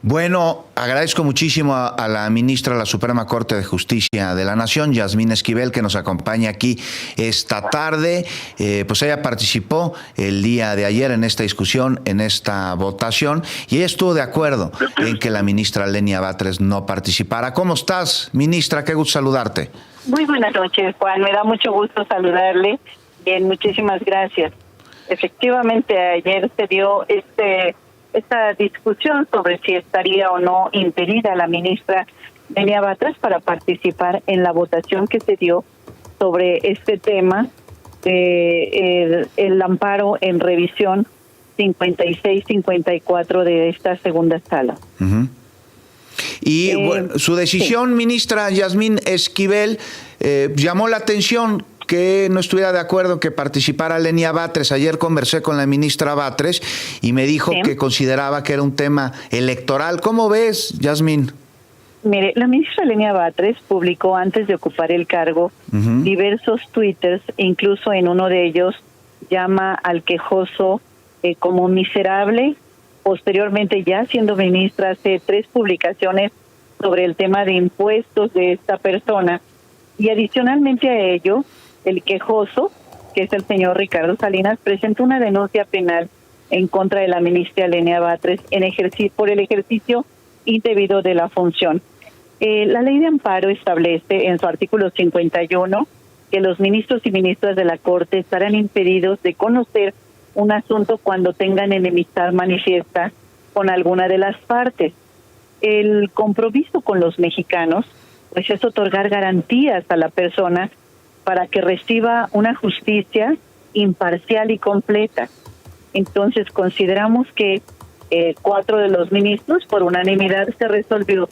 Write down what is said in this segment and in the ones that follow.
Bueno, agradezco muchísimo a la ministra de la Suprema Corte de Justicia de la Nación, Yasmín Esquivel, que nos acompaña aquí esta tarde. Pues ella participó el día de ayer en esta discusión, en esta votación, y ella estuvo de acuerdo en que la ministra Lenia Batres no participara. ¿Cómo estás, ministra? Qué gusto saludarte. Muy buenas noches, Juan. Me da mucho gusto saludarle. Bien, muchísimas gracias. Efectivamente, ayer se dio esta discusión sobre si estaría o no impedida la ministra Lenia Batres para participar en la votación que se dio sobre este tema, el amparo en revisión 56-54 de esta segunda sala. Uh-huh. Y bueno, su decisión, sí, ministra Yasmín Esquivel, llamó la atención que no estuviera de acuerdo que participara Lenia Batres. Ayer conversé con la ministra Batres y me dijo, sí, que consideraba que era un tema electoral. ¿Cómo ves, Yasmín? Mire, la ministra Lenia Batres publicó antes de ocupar el cargo diversos twitters, incluso en uno de ellos llama al quejoso como miserable. Posteriormente, ya siendo ministra, hace 3 publicaciones sobre el tema de impuestos de esta persona. Y adicionalmente a ello, el quejoso, que es el señor Ricardo Salinas, presentó una denuncia penal en contra de la ministra Lenia Batres por el ejercicio indebido de la función. La ley de amparo establece en su artículo 51 que los ministros y ministras de la Corte estarán impedidos de conocer un asunto cuando tengan enemistad manifiesta con alguna de las partes. El compromiso con los mexicanos pues es otorgar garantías a la persona para que reciba una justicia imparcial y completa. Entonces consideramos que 4 de los ministros por unanimidad se resolvió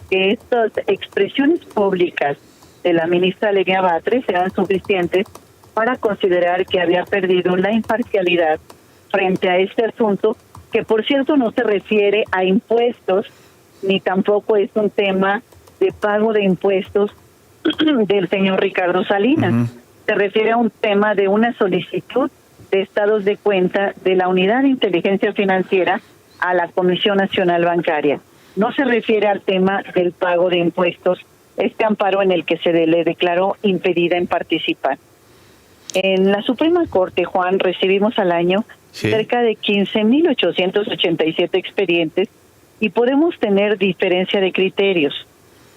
que estas expresiones públicas de la ministra Lenia Batres eran suficientes para considerar que había perdido la imparcialidad frente a este asunto, que por cierto no se refiere a impuestos, ni tampoco es un tema de pago de impuestos del señor Ricardo Salinas. Se refiere a un tema de una solicitud de estados de cuenta de la Unidad de Inteligencia Financiera a la Comisión Nacional Bancaria. No se refiere al tema del pago de impuestos, este amparo en el que se le declaró impedida en participar. En la Suprema Corte, Juan, recibimos al año cerca de 15,887 expedientes y podemos tener diferencia de criterios.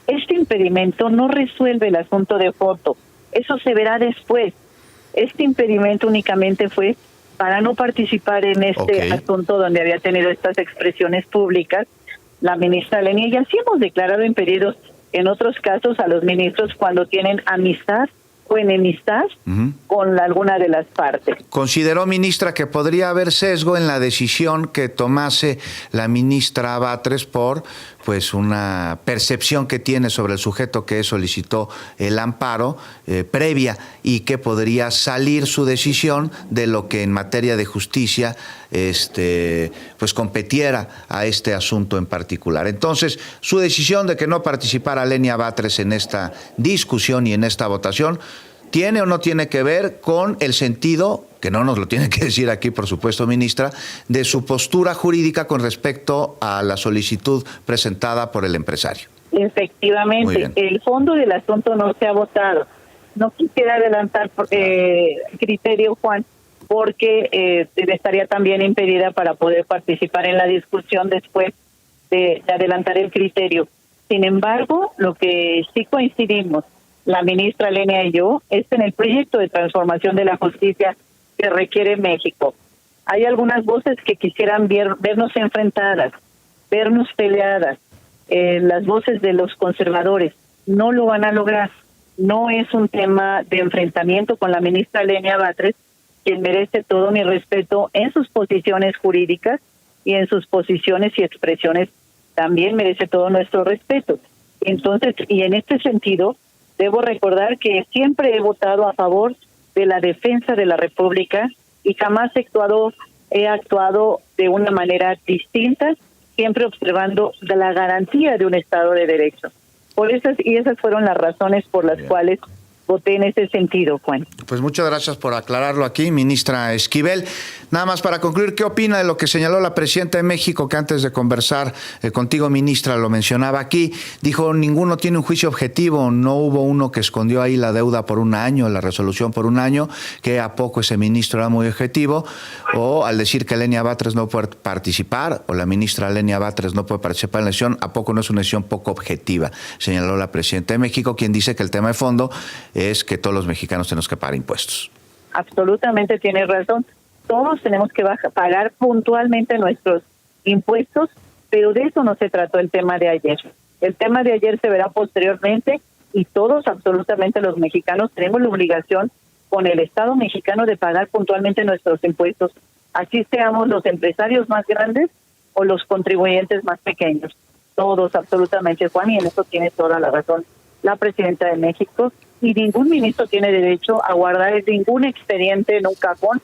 Este impedimento no resuelve el asunto de fondo, eso se verá después. Este impedimento únicamente fue para no participar en este asunto donde había tenido estas expresiones públicas la ministra Lenia, y así hemos declarado impedidos en otros casos a los ministros cuando tienen amistad o enemistad con alguna de las partes. ¿Consideró, ministra, que podría haber sesgo en la decisión que tomase la ministra Batres por pues una percepción que tiene sobre el sujeto que solicitó el amparo previa, y que podría salir su decisión de lo que en materia de justicia pues competiera a este asunto en particular? Entonces, su decisión de que no participara Lenia Batres en esta discusión y en esta votación ¿tiene o no tiene que ver con el sentido, que no nos lo tiene que decir aquí, por supuesto, ministra, de su postura jurídica con respecto a la solicitud presentada por el empresario? Efectivamente, el fondo del asunto no se ha votado. No quisiera adelantar criterio, Juan, porque estaría también impedida para poder participar en la discusión después de adelantar el criterio. Sin embargo, lo que sí coincidimos, la ministra Lenia y yo, es en el proyecto de transformación de la justicia que requiere México. Hay algunas voces que quisieran vernos enfrentadas, vernos peleadas. Las voces de los conservadores no lo van a lograr. No es un tema de enfrentamiento con la ministra Lenia Batres, quien merece todo mi respeto en sus posiciones jurídicas y en sus posiciones y expresiones también merece todo nuestro respeto. Entonces, y en este sentido, debo recordar que siempre he votado a favor de la defensa de la República y jamás he actuado de una manera distinta, siempre observando la garantía de un Estado de Derecho. Esas fueron las razones por las cuales voté en ese sentido, Juan. Pues muchas gracias por aclararlo aquí, ministra Esquivel. Nada más para concluir, ¿qué opina de lo que señaló la presidenta de México, que antes de conversar contigo, ministra, lo mencionaba aquí? Dijo, ninguno tiene un juicio objetivo, no hubo uno que escondió ahí la deuda por un año, la resolución por un año, que a poco ese ministro era muy objetivo, o al decir que Lenia Batres no puede participar, o la ministra Lenia Batres no puede participar en la elección, a poco no es una decisión poco objetiva, señaló la presidenta de México, quien dice que el tema de fondo es que todos los mexicanos tenemos que pagar impuestos. Absolutamente tiene razón. Todos tenemos que pagar puntualmente nuestros impuestos, pero de eso no se trató el tema de ayer. El tema de ayer se verá posteriormente y todos, absolutamente los mexicanos, tenemos la obligación con el Estado mexicano de pagar puntualmente nuestros impuestos, así seamos los empresarios más grandes o los contribuyentes más pequeños. Todos, absolutamente, Juan, y en eso tiene toda la razón la presidenta de México, y ningún ministro tiene derecho a guardar ningún expediente en un cajón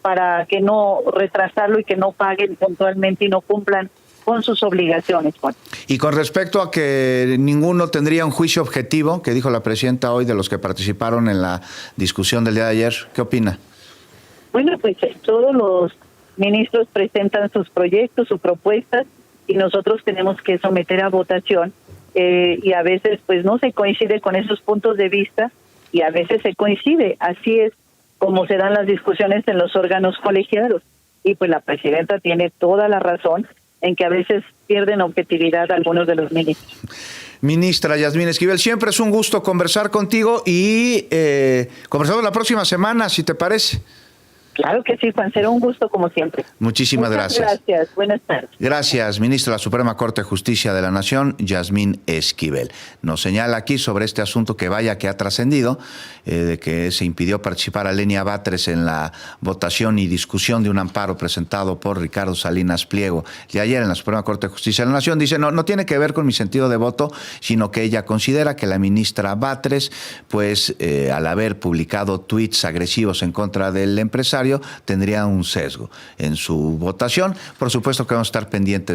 para que no retrasarlo y que no paguen puntualmente y no cumplan con sus obligaciones, Juan. Y con respecto a que ninguno tendría un juicio objetivo, que dijo la presidenta hoy de los que participaron en la discusión del día de ayer, ¿qué opina? Bueno, pues todos los ministros presentan sus proyectos, sus propuestas, y nosotros tenemos que someter a votación, y a veces pues no se coincide con esos puntos de vista, y a veces se coincide. Así es como se dan las discusiones en los órganos colegiados, y pues la presidenta tiene toda la razón en que a veces pierden objetividad algunos de los ministros. Ministra Yasmín Esquivel, siempre es un gusto conversar contigo y conversamos la próxima semana, si te parece. Claro que sí, Juan, será un gusto como siempre. Muchísimas gracias. Gracias, buenas tardes. Gracias, ministra de la Suprema Corte de Justicia de la Nación, Yasmín Esquivel. Nos señala aquí sobre este asunto que vaya que ha trascendido, de que se impidió participar a Lenia Batres en la votación y discusión de un amparo presentado por Ricardo Salinas Pliego de ayer en la Suprema Corte de Justicia de la Nación. Dice, no tiene que ver con mi sentido de voto, sino que ella considera que la ministra Batres, pues al haber publicado tweets agresivos en contra del empresario, tendría un sesgo en su votación. Por supuesto que vamos a estar pendientes